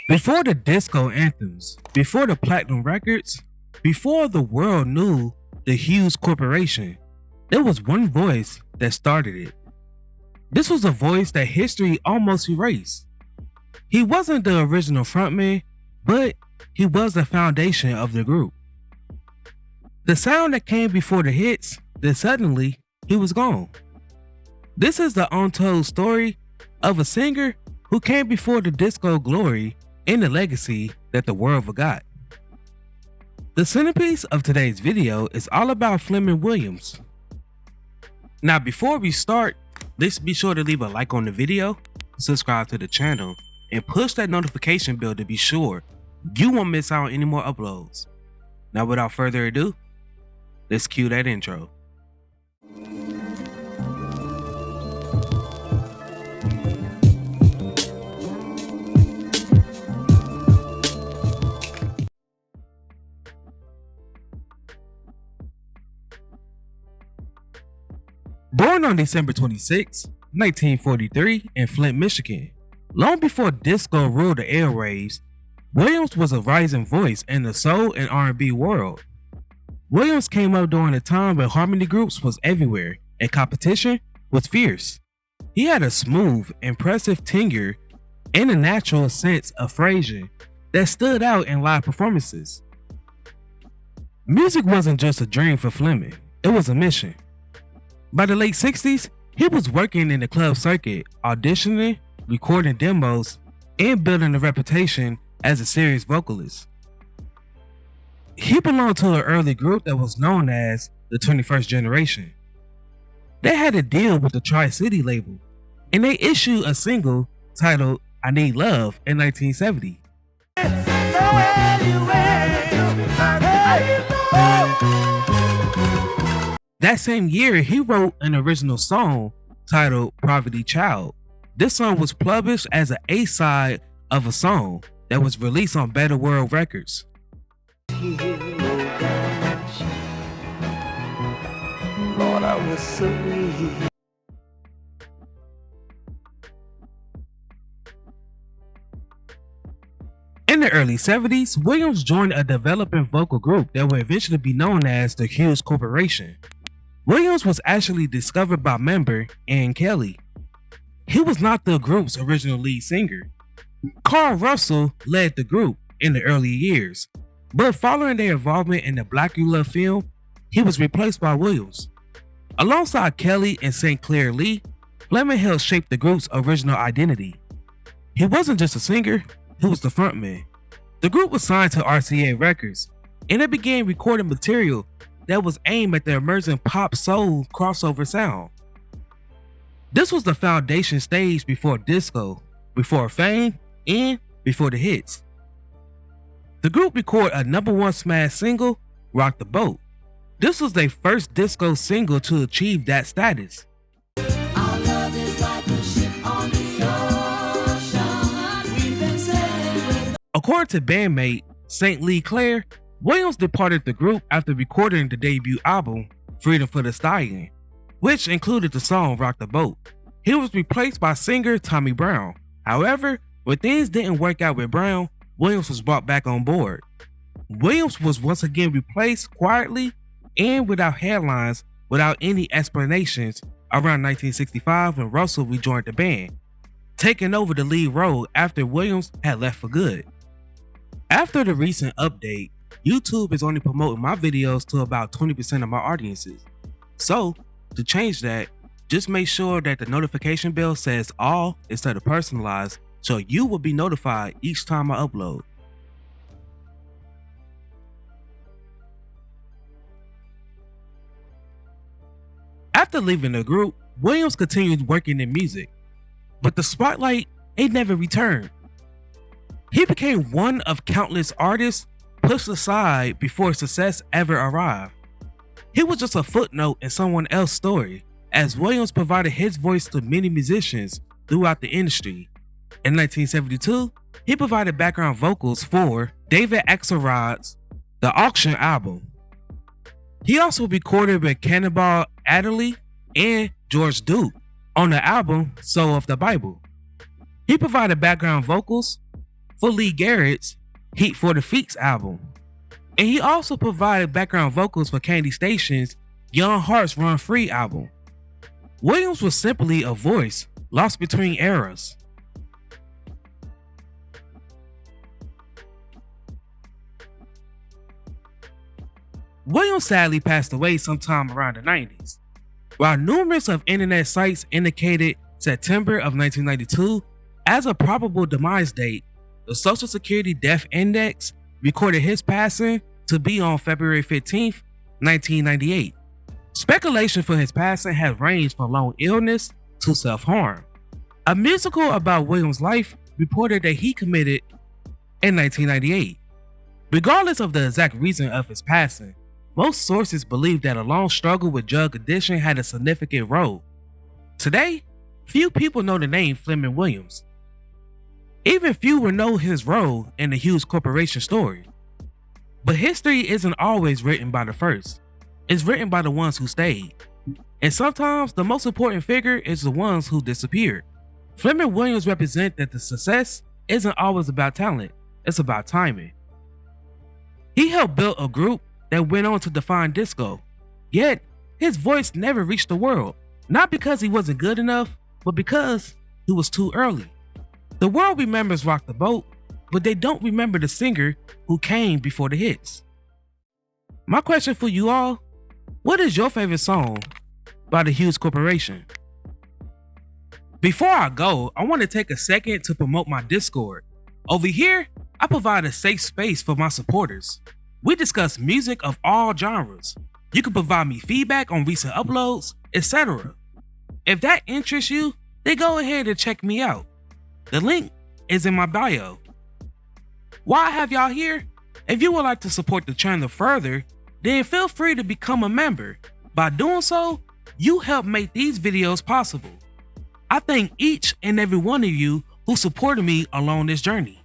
Before the disco anthems, before the platinum records, before the world knew the Hues Corporation, there was one voice that started it. This was a voice that history almost erased. He wasn't the original frontman, but he was the foundation of the group. The sound that came before the hits, then suddenly he was gone. This is the untold story of a singer who came before the disco glory and the legacy that the world forgot. The centerpiece of today's video is all about Fleming Williams. Now before we start, let's be sure to leave a like on the video, subscribe to the channel, and push that notification bell to be sure you won't miss out on any more uploads. Now without further ado, let's cue that intro. Born on December 26, 1943 in Flint, Michigan, long before disco ruled the airwaves, Williams was a rising voice in the soul and R&B world. Williams came up during a time when harmony groups was everywhere and competition was fierce. He had a smooth, impressive timbre and a natural sense of phrasing that stood out in live performances. Music wasn't just a dream for Fleming, it was a mission. By the late 60s, he was working in the club circuit, auditioning, recording demos, and building a reputation as a serious vocalist. He belonged to an early group that was known as the 21st Generation. They had a deal with the Tri-City label, and they issued a single titled I Need Love in 1970. That same year, he wrote an original song titled Poverty Child. This song was published as an A-side of a song that was released on Better World Records. Lord, I was so weak. In the early 70s, Williams joined a developing vocal group that would eventually be known as the Hues Corporation. Williams was actually discovered by member Ann Kelly. He was not the group's original lead singer. Carl Russell led the group in the early years, but following their involvement in the Black You Love film, he was replaced by Williams. Alongside Kelly and St. Clair Lee, Fleming helped shape the group's original identity. He wasn't just a singer, he was the frontman. The group was signed to RCA Records, and it began recording material that was aimed at the emerging pop soul crossover sound. This was the foundation stage before disco, before fame, and before the hits. The group recorded a #1 smash single, Rock the Boat. This was their first disco single to achieve that status. Our love is like a ship on the ocean. We've been sailing with. According to bandmate St. Lee Clair, Williams departed the group after recording the debut album, Freedom for the Stallion, which included the song Rock the Boat. He was replaced by singer Tommy Brown. However, when things didn't work out with Brown, Williams was brought back on board. Williams was once again replaced quietly and without headlines, without any explanations, around 1965 when Russell rejoined the band, taking over the lead role after Williams had left for good. After the recent update, YouTube is only promoting my videos to about 20% of my audiences. So, to change that, just make sure that the notification bell says all instead of personalized, so you will be notified each time I upload. After leaving the group, Williams continued working in music, but the spotlight ain't never returned. He became one of countless artists pushed aside before success ever arrived. He was just a footnote in someone else's story, as Williams provided his voice to many musicians throughout the industry. In 1972, he provided background vocals for David Axelrod's The Auction album. He also recorded with Cannonball Adderley and George Duke on the album Soul of the Bible. He provided background vocals for Lee Garrett's Heat for the Feeks album. And he also provided background vocals for Candy Station's Young Hearts Run Free album. Williams was simply a voice lost between eras. Williams sadly passed away sometime around the 90s. While numerous of internet sites indicated September of 1992 as a probable demise date, the Social Security Death Index recorded his passing to be on February 15, 1998. Speculation for his passing has ranged from long illness to self-harm. A musical about Williams' life reported that he committed in 1998. Regardless of the exact reason of his passing, most sources believe that a long struggle with drug addiction had a significant role. Today, few people know the name Fleming Williams. Even fewer know his role in the Hues Corporation story. But history isn't always written by the first. It's written by the ones who stayed. And sometimes the most important figure is the ones who disappeared. Fleming Williams represents that the success isn't always about talent, it's about timing. He helped build a group that went on to define disco. Yet, his voice never reached the world. Not because he wasn't good enough, but because he was too early. The world remembers Rock the Boat, but they don't remember the singer who came before the hits. My question for you all, what is your favorite song by the Hues Corporation? Before I go, I want to take a second to promote my Discord. Over here, I provide a safe space for my supporters. We discuss music of all genres. You can provide me feedback on recent uploads, etc. If that interests you, then go ahead and check me out. The link is in my bio. While I have y'all here, if you would like to support the channel further, then feel free to become a member. By doing so, you help make these videos possible. I thank each and every one of you who supported me along this journey.